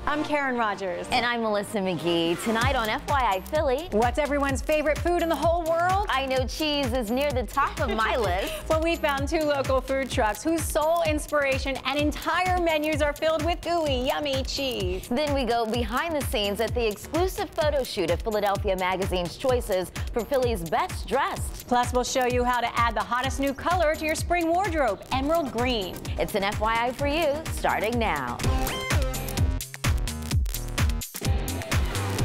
I'm Karen Rogers. And I'm Melissa McGee. Tonight on FYI Philly. What's everyone's favorite food in the whole world? I know cheese is near the top of my list. Well, we found two local food trucks whose sole inspiration and entire menus are filled with gooey, yummy cheese. Then we go behind the scenes at the exclusive photo shoot of Philadelphia Magazine's choices for Philly's best dressed. Plus, we'll show you how to add the hottest new color to your spring wardrobe, emerald green. It's an FYI for you, starting now.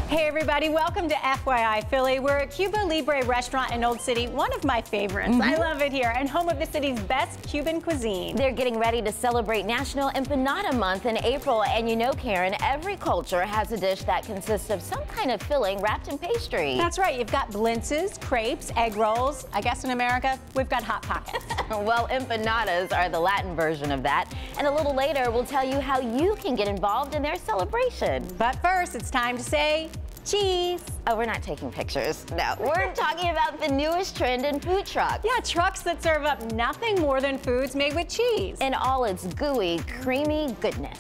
Hey everybody, welcome to FYI Philly. We're at Cuba Libre restaurant in Old City, one of my favorites. I love it here, and home of the city's best Cuban cuisine. They're getting ready to celebrate National Empanada Month in April, and you know, Karen, every culture has a dish that consists of some kind of filling wrapped in pastry. That's right, you've got blintzes, crepes, egg rolls. I guess in America, we've got Hot Pockets. Well, empanadas are the Latin version of that, and a little later we'll tell you how you can get involved in their celebration. But first, it's time to say cheese. Oh, we're not taking pictures. No, we're talking about the newest trend in food trucks. Yeah, trucks that serve up nothing more than foods made with cheese. In all its gooey, creamy goodness.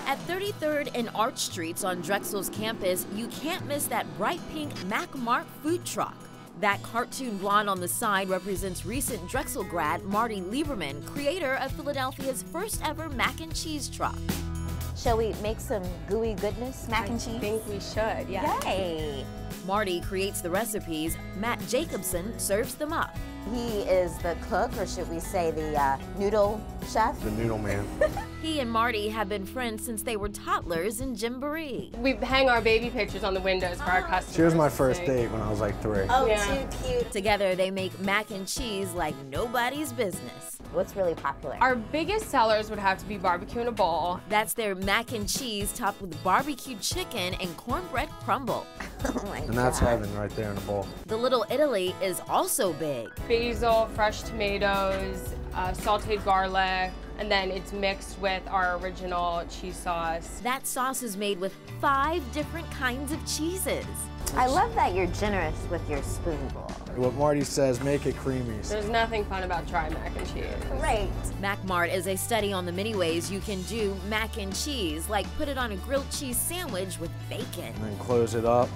At 33rd and Arch Streets on Drexel's campus, you can't miss that bright pink Mac Mart food truck. That cartoon blonde on the side represents recent Drexel grad Marty Lieberman, creator of Philadelphia's first ever mac and cheese truck. Shall we make some gooey goodness mac and cheese? I think we should, yeah. Yay! Marty creates the recipes, Matt Jacobson serves them up. He is the cook, or should we say the noodle chef? The noodle man. He and Marty have been friends since they were toddlers in Gymboree. We hang our baby pictures on the windows for our customers. She was my first date when I was like 3. Oh, Yeah. too cute. Together, they make mac and cheese like nobody's business. What's really popular? Our biggest sellers would have to be barbecue in a bowl. That's their mac and cheese topped with barbecued chicken and cornbread crumble. Oh my And that's God. heaven right there in the bowl. The Little Italy is also big. Basil, fresh tomatoes, sauteed garlic, and then it's mixed with our original cheese sauce. That sauce is made with 5 different kinds of cheeses. I love that you're generous with your spoon bowl. What Marty says, make it creamy. There's nothing fun about dry mac and cheese. Great. Mac Mart is a study on the many ways you can do mac and cheese, like put it on a grilled cheese sandwich with bacon. And then close it up,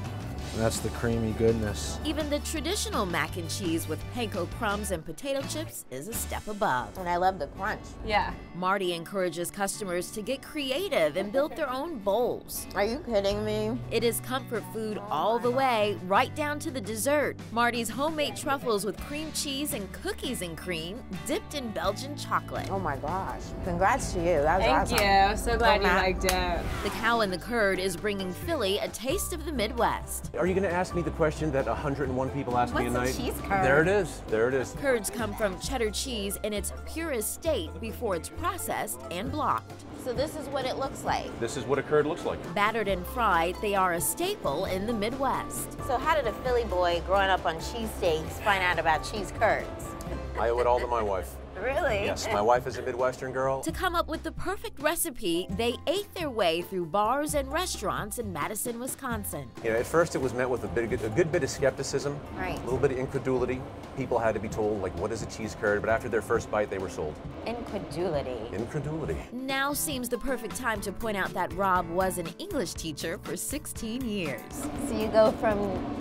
and that's the creamy goodness. Even the traditional mac and cheese with panko crumbs and potato chips is a step above. And I love the crunch. Yeah. Marty encourages customers to get creative and build their own bowls. Are you kidding me? It is comfort food all the way, right down to the dessert. Marty's homemade truffles with cream cheese and cookies and cream dipped in Belgian chocolate. Oh my gosh. Congrats to you. That was Thank awesome. you. I'm so glad you Matt. liked it. The Cow and the Curd is bringing Philly a taste of the Midwest. Are you going to ask me the question that 101 people ask me a night? What's a cheese curd? There it is. There it is. Curds come from cheddar cheese in its purest state before it's processed and blocked. So this is what it looks like. This is what a curd looks like. Battered and fried, they are a staple in the Midwest. So how did a Philly boy growing up on cheesesteaks find out about cheese curds? I owe it all to my wife. Really? Yes, my wife is a Midwestern girl. To come up with the perfect recipe, they ate their way through bars and restaurants in Madison, Wisconsin. You know, at first it was met with a good bit of skepticism, Right. a little bit of incredulity. People had to be told, like, what is a cheese curd? But after their first bite, they were sold. Incredulity. Incredulity. Now seems the perfect time to point out that Rob was an English teacher for 16 years. So you go from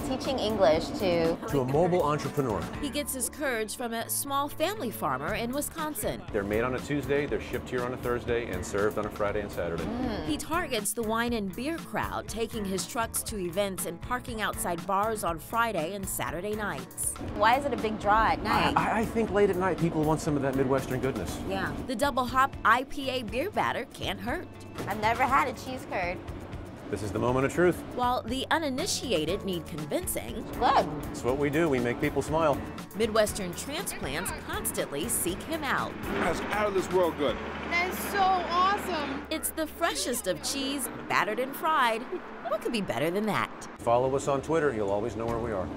teaching English to... To a mobile entrepreneur. He gets his curds from a small family farmer in Wisconsin. They're made on a Tuesday, they're shipped here on a Thursday, and served on a Friday and Saturday. He targets the wine and beer crowd, taking his trucks to events and parking outside bars on Friday and Saturday nights. Why is it a big draw at night? I think late at night people want some of that Midwestern goodness. Yeah. The double hop IPA beer batter can't hurt. I've never had a cheese curd. This is the moment of truth. While the uninitiated need convincing, Good. It's what we do. We make people smile. Midwestern transplants constantly seek him out. That's out of this world good. That's so awesome. It's the freshest of cheese, battered and fried. What could be better than that? Follow us on Twitter. You'll always know where we are.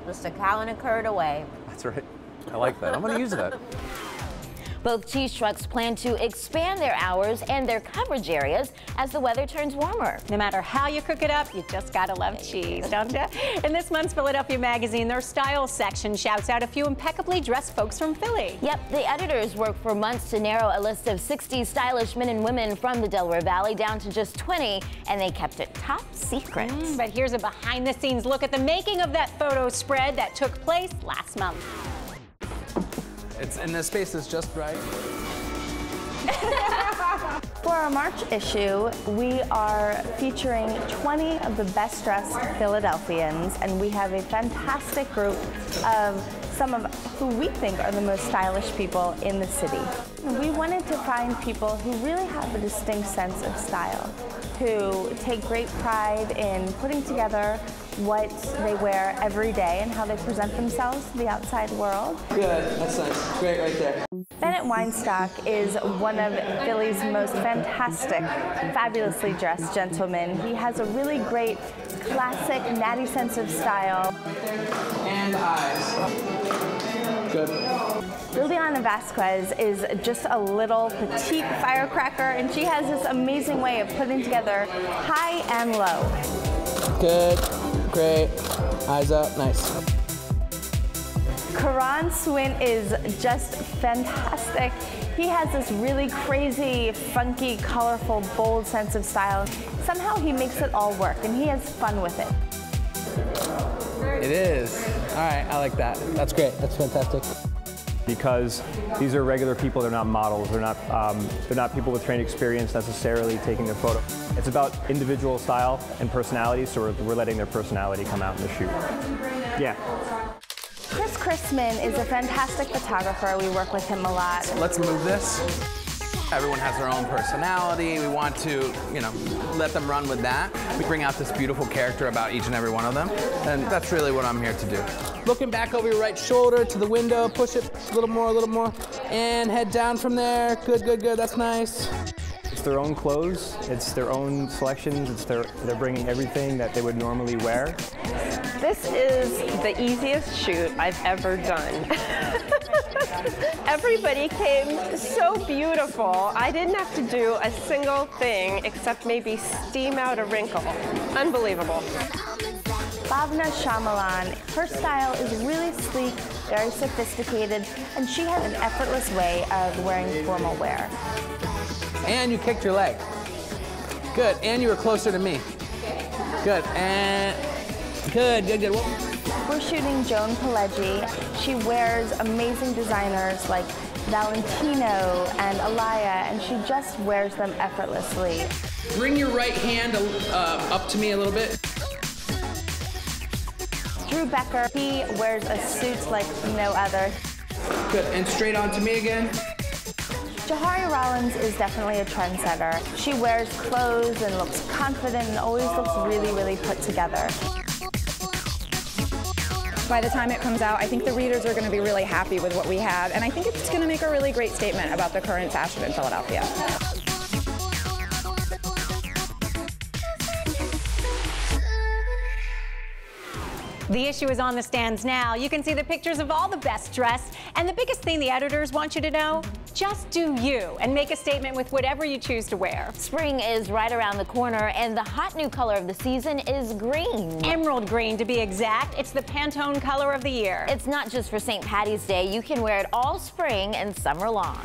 Just a cow and a curd away. That's right. I like that. I'm going to use that. Both cheese trucks plan to expand their hours and their coverage areas as the weather turns warmer. No matter how you cook it up, you just gotta love cheese, don't you? In this month's Philadelphia Magazine, their style section shouts out a few impeccably dressed folks from Philly. Yep, the editors worked for months to narrow a list of 60 stylish men and women from the Delaware Valley down to just 20, and they kept it top secret. But here's a behind-the-scenes look at the making of that photo spread that took place last month. It's in this space is just right. For our March issue, we are featuring 20 of the best dressed Philadelphians, and we have a fantastic group of some of who we think are the most stylish people in the city. We wanted to find people who really have a distinct sense of style, who take great pride in putting together what they wear every day and how they present themselves to the outside world. Good, that's nice. Great right there. Bennett Weinstock is one of Philly's most fantastic, fabulously dressed gentlemen. He has a really great, classic, natty sense of style. And eyes. Good. Liliana Vasquez is just a little petite firecracker, and she has this amazing way of putting together high and low. Good, great. Eyes up, nice. Karan Swint is just fantastic. He has this really crazy, funky, colorful, bold sense of style. Somehow he makes it all work, and he has fun with it. It is. All right, I like that. That's great. That's fantastic. Because these are regular people, they're not models, they're not people with trained experience necessarily taking their photo. It's about individual style and personality, so we're letting their personality come out in the shoot. Yeah. Chris Chrisman is a fantastic photographer. We work with him a lot. Let's move this. Everyone has their own personality. We want to, let them run with that. We bring out this beautiful character about each and every one of them, and that's really what I'm here to do. Looking back over your right shoulder to the window, push it a little more, and head down from there. Good, good, good, that's nice. It's their own clothes, it's their own selections, they're bringing everything that they would normally wear. This is the easiest shoot I've ever done. Everybody came so beautiful. I didn't have to do a single thing except maybe steam out a wrinkle. Unbelievable. Bhavna Shyamalan, her style is really sleek, very sophisticated, and she has an effortless way of wearing formal wear. And you kicked your leg. Good, and you were closer to me. Good, and good. We're shooting Joan Pileggi. She wears amazing designers like Valentino and Alaya, and she just wears them effortlessly. Bring your right hand up to me a little bit. Drew Becker, he wears a suit like no other. Good, and straight on to me again. Jahari Rollins is definitely a trendsetter. She wears clothes and looks confident and always looks really, really put together. By the time it comes out, I think the readers are going to be really happy with what we have, and I think it's going to make a really great statement about the current fashion in Philadelphia. The issue is on the stands now. You can see the pictures of all the best dressed. And the biggest thing the editors want you to know, just do you and make a statement with whatever you choose to wear. Spring is right around the corner, and the hot new color of the season is green. Emerald green, to be exact. It's the Pantone color of the year. It's not just for St. Patty's Day. You can wear it all spring and summer long.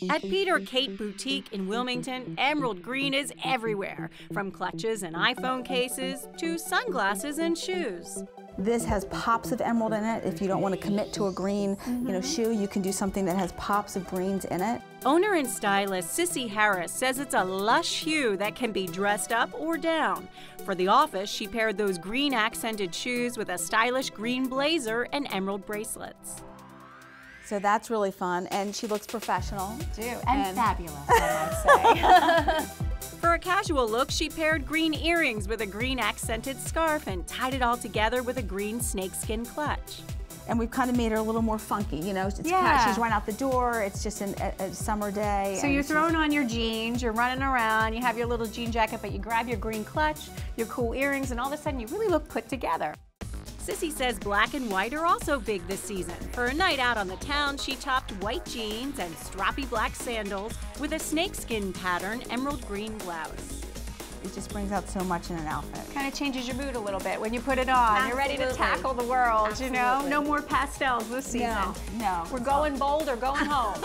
At Peter Kate Boutique in Wilmington, emerald green is everywhere, from clutches and iPhone cases to sunglasses and shoes. This has pops of emerald in it. If you don't want to commit to a green, shoe, you can do something that has pops of greens in it. Owner and stylist Sissy Harris says it's a lush hue that can be dressed up or down. For the office, she paired those green accented shoes with a stylish green blazer and emerald bracelets. So that's really fun, and she looks professional. And fabulous, I might say. For a casual look, she paired green earrings with a green accented scarf and tied it all together with a green snakeskin clutch. And we've kind of made her a little more funky, she's right out the door, it's just a summer day. So you're throwing on your jeans, you're running around, you have your little jean jacket, but you grab your green clutch, your cool earrings, and all of a sudden you really look put together. Sissy says black and white are also big this season. For a night out on the town, she topped white jeans and strappy black sandals with a snakeskin pattern emerald green blouse. It just brings out so much in an outfit. Kind of changes your mood a little bit when you put it on. You're ready to tackle the world, you know? No more pastels this season. No. We're going bold or going home.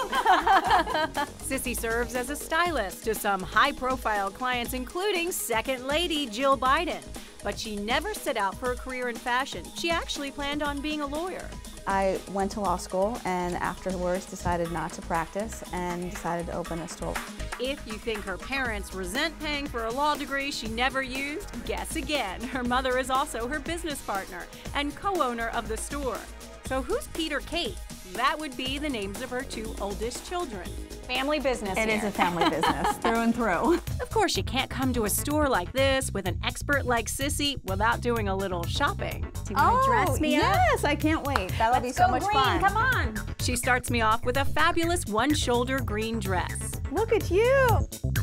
Sissy serves as a stylist to some high-profile clients, including Second Lady Jill Biden. But she never set out for a career in fashion. She actually planned on being a lawyer. I went to law school and afterwards decided not to practice and decided to open a store. If you think her parents resent paying for a law degree she never used, guess again. Her mother is also her business partner and co-owner of the store. So who's Pete or Kate? That would be the names of her two oldest children. Family business. It is a family business, through and through. Of course, you can't come to a store like this with an expert like Sissy without doing a little shopping. Do you want to dress me up? Yes, I can't wait. That'll be so much fun. Come on. She starts me off with a fabulous one-shoulder green dress. Look at you.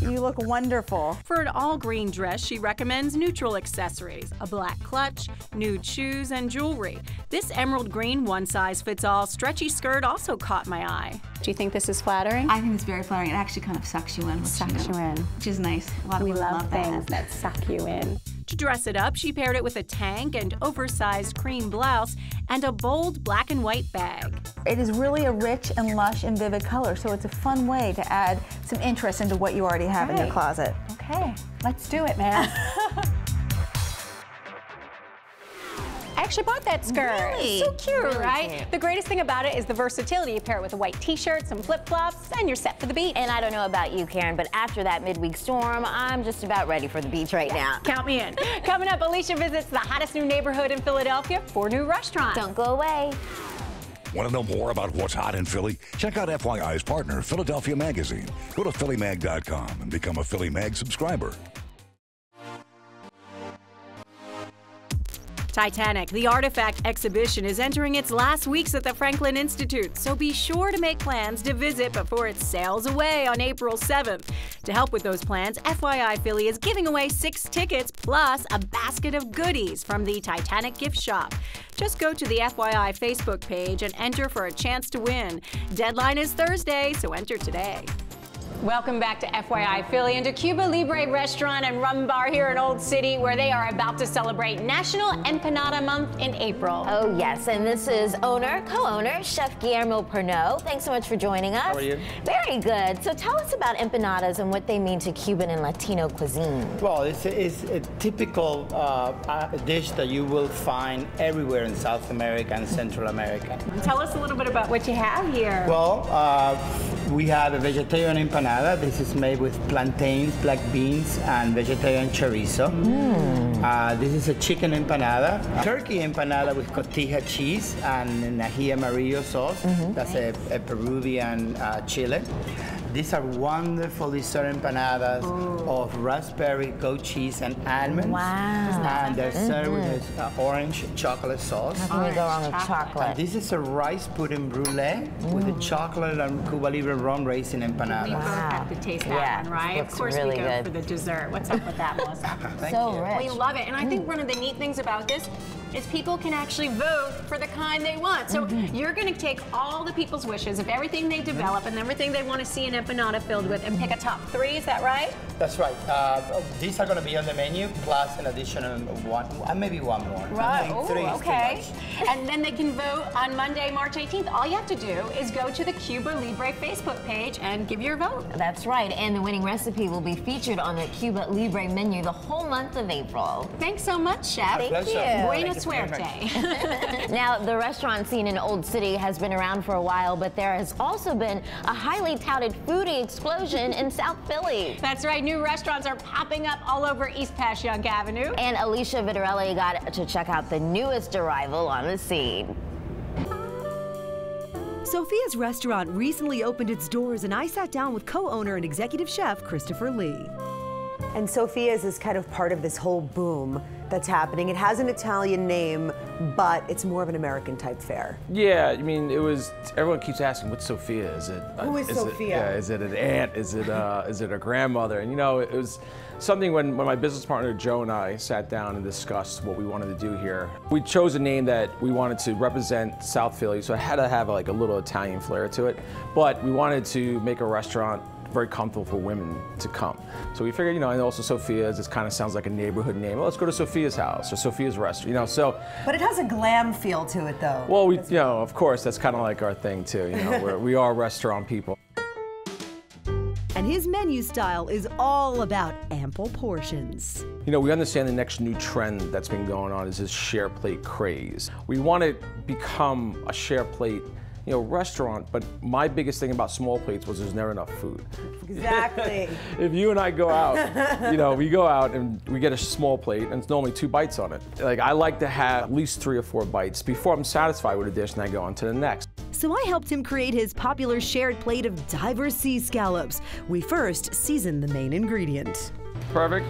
You look wonderful. For an all-green dress, she recommends neutral accessories, a black clutch, nude shoes, and jewelry. This emerald green one-size-fits-all stretchy skirt also caught my eye. Do you think this is flattering? I think it's very flattering. It actually kind of sucks you in. Sucks you in. Which is nice. A lot of We women love things that suck you in. To dress it up, she paired it with a tank and oversized cream blouse and a bold black and white bag. It is really a rich and lush and vivid color, so it's a fun way to add some interest into what you already have in your closet. Okay, let's do it, man. I actually bought that skirt. Really? So cute, Really right? cute. The greatest thing about it is the versatility. You pair it with a white t-shirt, some flip-flops, and you're set for the beach. And I don't know about you, Karen, but after that midweek storm, I'm just about ready for the beach right now. Count me in. Coming up, Alicia visits the hottest new neighborhood in Philadelphia, 4 new restaurants. Don't go away. Want to know more about what's hot in Philly? Check out FYI's partner, Philadelphia Magazine. Go to phillymag.com and become a Philly Mag subscriber. Titanic, the artifact exhibition, is entering its last weeks at the Franklin Institute, so be sure to make plans to visit before it sails away on April 7th. To help with those plans, FYI Philly is giving away 6 tickets plus a basket of goodies from the Titanic gift shop. Just go to the FYI Facebook page and enter for a chance to win. Deadline is Thursday, so enter today. Welcome back to FYI Philly and to Cuba Libre Restaurant and Rum Bar here in Old City, where they are about to celebrate National Empanada Month in April. Oh, yes, and this is co-owner, Chef Guillermo Pernot. Thanks so much for joining us. How are you? Very good. So tell us about empanadas and what they mean to Cuban and Latino cuisine. Well, it's a typical dish that you will find everywhere in South America and Central America. Tell us a little bit about what you have here. Well, we have a vegetarian empanada. This is made with plantains, black beans, and vegetarian chorizo. This is a chicken empanada. Turkey empanada with cotija cheese and ají amarillo sauce. That's a Peruvian chile. These are wonderful dessert empanadas of raspberry, goat cheese, and almonds. Wow. And they're served with orange chocolate sauce. How can we go wrong with chocolate? And this is a rice pudding brulee with a chocolate and Cuba Libre rum raisin empanada. We both have to taste that one, right? Of course really we go good. for the dessert. What's up with that, Melissa? Thank So you. rich. We love it. And I think one of the neat things about this is people can actually vote for the kind they want. So you're going to take all the people's wishes of everything they develop and everything they want to see an empanada filled with and pick a top 3. Is that right? That's right. These are going to be on the menu, plus an additional one, maybe one more. Right. I think 3 is too Okay. much. And then they can vote on Monday, March 18th. All you have to do is go to the Cuba Libre Facebook page and give your vote. That's right, and the winning recipe will be featured on the Cuba Libre menu the whole month of April. Thanks so much, Chef. Thank you. Buena Thank you very suerte. Now, the restaurant scene in Old City has been around for a while, but there has also been a highly touted foodie explosion in South Philly. That's right. New restaurants are popping up all over East Passyunk Avenue. And Alicia Vitarelli got to check out the newest arrival on the scene. Sophia's restaurant recently opened its doors, and I sat down with co-owner and executive chef Christopher Lee. And Sophia's is kind of part of this whole boom that's happening. It has an Italian name, but it's more of an American type fare. Yeah, I mean, everyone keeps asking, what's Sophia? Is it Who is Sophia? Is it an aunt? Is it a grandmother? And you know, it was something when my business partner Joe and I sat down and discussed what we wanted to do here. We chose a name that we wanted to represent South Philly, so it had to have like a little Italian flair to it, but we wanted to make a restaurant very comfortable for women to come. So we figured, you know, and also Sophia's, this kind of sounds like a neighborhood name. Well, let's go to Sophia's house or Sophia's restaurant, you know, so. But it has a glam feel to it though. Well, you know, of course, that's kind of like our thing too, you know, we are restaurant people. And his menu style is all about ample portions. You know, we understand the next new trend that's been going on is this share plate craze. We want to become a share plate, you know, restaurant, but my biggest thing about small plates was there's never enough food. Exactly. If you and I go out, you know, we go out and we get a small plate and it's normally 2 bites on it. Like, I like to have at least 3 or 4 bites before I'm satisfied with a dish and I go on to the next. So I helped him create his popular shared plate of diverse sea scallops. We first season the main ingredient. Perfect.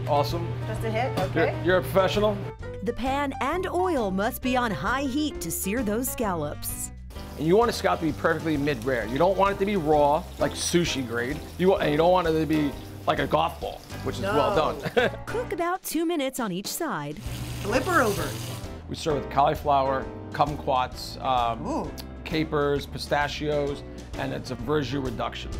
Awesome. Just a hit, okay. You're a professional. The pan and oil must be on high heat to sear those scallops. And you want a scallop to be perfectly mid-rare. You don't want it to be raw, like sushi grade. And you don't want it to be like a golf ball, which is well done. Cook about 2 minutes on each side. Flip her over. We serve with cauliflower, kumquats, capers, pistachios, and it's a verjus reduction.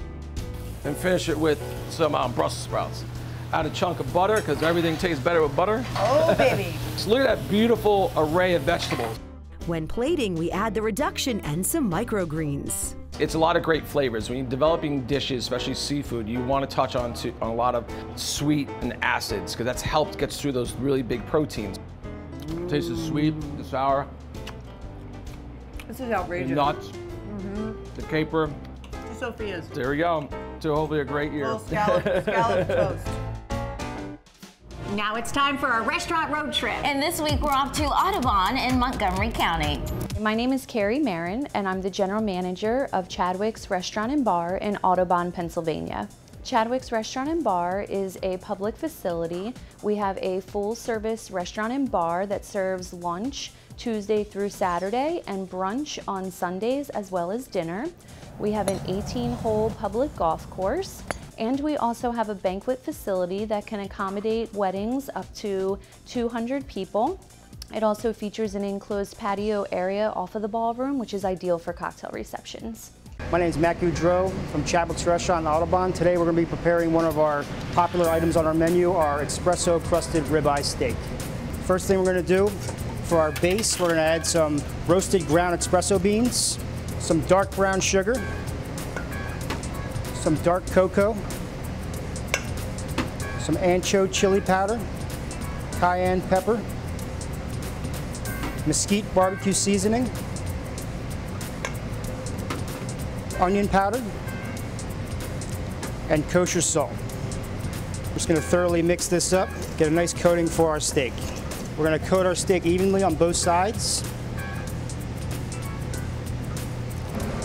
And finish it with some Brussels sprouts. Add a chunk of butter, because everything tastes better with butter. Oh, baby. So look at that beautiful array of vegetables. When plating, we add the reduction and some microgreens. It's a lot of great flavors. When you're developing dishes, especially seafood, you want to touch on a lot of sweet and acids, because that's helped get through those really big proteins. Tastes the sweet, the sour. This is outrageous. The nuts, the caper. Sophia's. There we go. So hopefully a great year. Little scallop toast. Now it's time for our restaurant road trip. And this week we're off to Audubon in Montgomery County. My name is Carrie Marin, and I'm the general manager of Chadwick's Restaurant and Bar in Audubon, Pennsylvania. Chadwick's Restaurant and Bar is a public facility. We have a full-service restaurant and bar that serves lunch Tuesday through Saturday and brunch on Sundays as well as dinner. We have an 18-hole public golf course, and we also have a banquet facility that can accommodate weddings up to 200 people. It also features an enclosed patio area off of the ballroom, which is ideal for cocktail receptions. My name is Matt Goudreau from Chadwick's Restaurant in Audubon. Today we're going to be preparing one of our popular items on our menu, our espresso crusted ribeye steak. First thing we're going to do for our base, we're going to add some roasted ground espresso beans, some dark brown sugar, some dark cocoa, some ancho chili powder, cayenne pepper, mesquite barbecue seasoning, onion powder, and kosher salt. We're just going to thoroughly mix this up, get a nice coating for our steak. We're going to coat our steak evenly on both sides.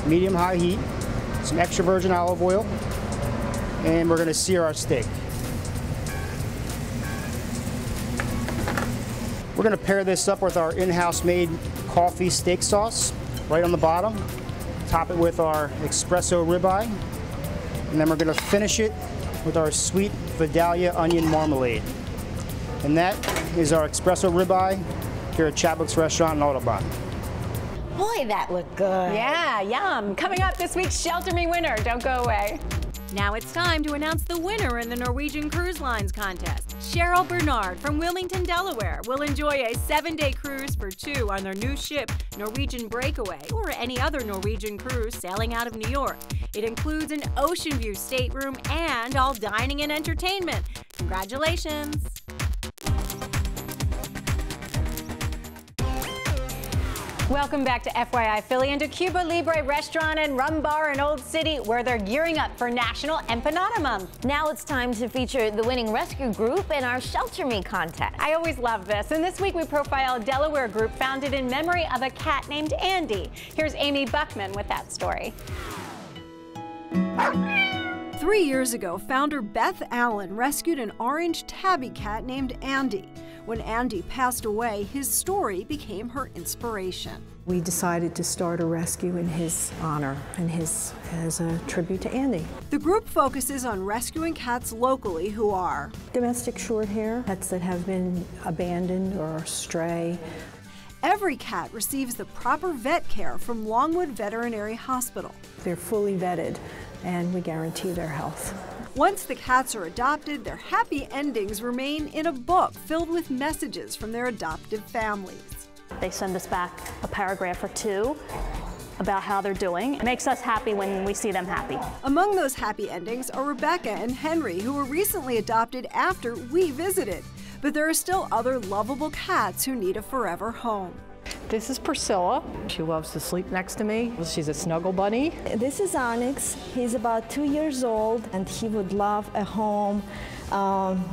Medium-high heat, some extra virgin olive oil, and we're going to sear our steak. We're going to pair this up with our in-house made coffee steak sauce right on the bottom. Top it with our espresso ribeye, and then we're going to finish it with our sweet Vidalia onion marmalade. And that is our espresso ribeye here at Chadwick's Restaurant in Audubon. Boy, that looked good. Yeah, yum. Coming up, this week's Shelter Me winner. Don't go away. Now it's time to announce the winner in the Norwegian Cruise Lines contest. Cheryl Bernard from Wilmington, Delaware will enjoy a 7-day cruise for 2 on their new ship, Norwegian Breakaway, or any other Norwegian cruise sailing out of New York. It includes an ocean view stateroom and all dining and entertainment. Congratulations! Welcome back to FYI Philly and to Cuba Libre Restaurant and Rum Bar in Old City, where they're gearing up for National Empanada Month. Now it's time to feature the winning rescue group in our Shelter Me contest. I always love this, and this week we profile a Delaware group founded in memory of a cat named Andy. Here's Amy Buckman with that story. 3 years ago, founder Beth Allen rescued an orange tabby cat named Andy. When Andy passed away, his story became her inspiration. We decided to start a rescue in his honor and as a tribute to Andy. The group focuses on rescuing cats locally who are domestic short hair, pets that have been abandoned or stray. Every cat receives the proper vet care from Longwood Veterinary Hospital. They're fully vetted and we guarantee their health. Once the cats are adopted, their happy endings remain in a book filled with messages from their adoptive families. They send us back a paragraph or two about how they're doing. It makes us happy when we see them happy. Among those happy endings are Rebecca and Henry, who were recently adopted after we visited. But there are still other lovable cats who need a forever home. This is Priscilla. She loves to sleep next to me. She's a snuggle bunny. This is Onyx. He's about 2 years old and he would love a home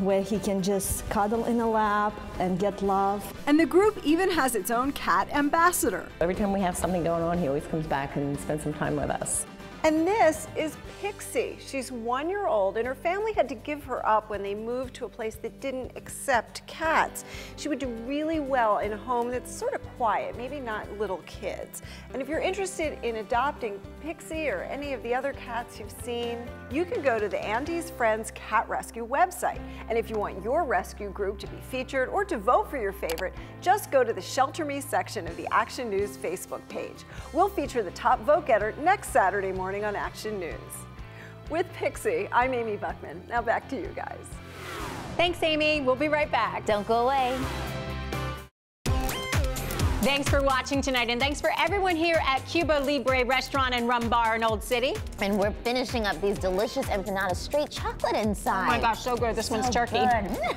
where he can just cuddle in a lap and get love. And the group even has its own cat ambassador. Every time we have something going on, he always comes back and spends some time with us. And this is Pixie. She's 1 year old and her family had to give her up when they moved to a place that didn't accept cats. She would do really well in a home that's sort of quiet, maybe not little kids. And if you're interested in adopting Pixie or any of the other cats you've seen, you can go to the Andy's Friends Cat Rescue website. And if you want your rescue group to be featured or to vote for your favorite, just go to the Shelter Me section of the Action News Facebook page. We'll feature the top vote getter next Saturday morning on Action News. With Pixie, I'm Amy Buckman. Now back to you guys. Thanks, Amy. We'll be right back. Don't go away. Thanks for watching tonight, and thanks for everyone here at Cuba Libre Restaurant and Rum Bar in Old City. And we're finishing up these delicious empanadas, straight chocolate inside. Oh my gosh, so good. This one's turkey.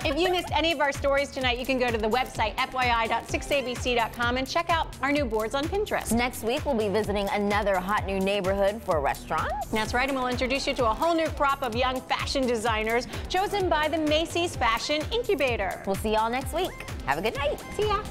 If you missed any of our stories tonight, you can go to the website, FYI.6abc.com, and check out our new boards on Pinterest. Next week, we'll be visiting another hot new neighborhood for restaurants. That's right, and we'll introduce you to a whole new crop of young fashion designers chosen by the Macy's Fashion Incubator. We'll see y'all next week. Have a good night. See ya.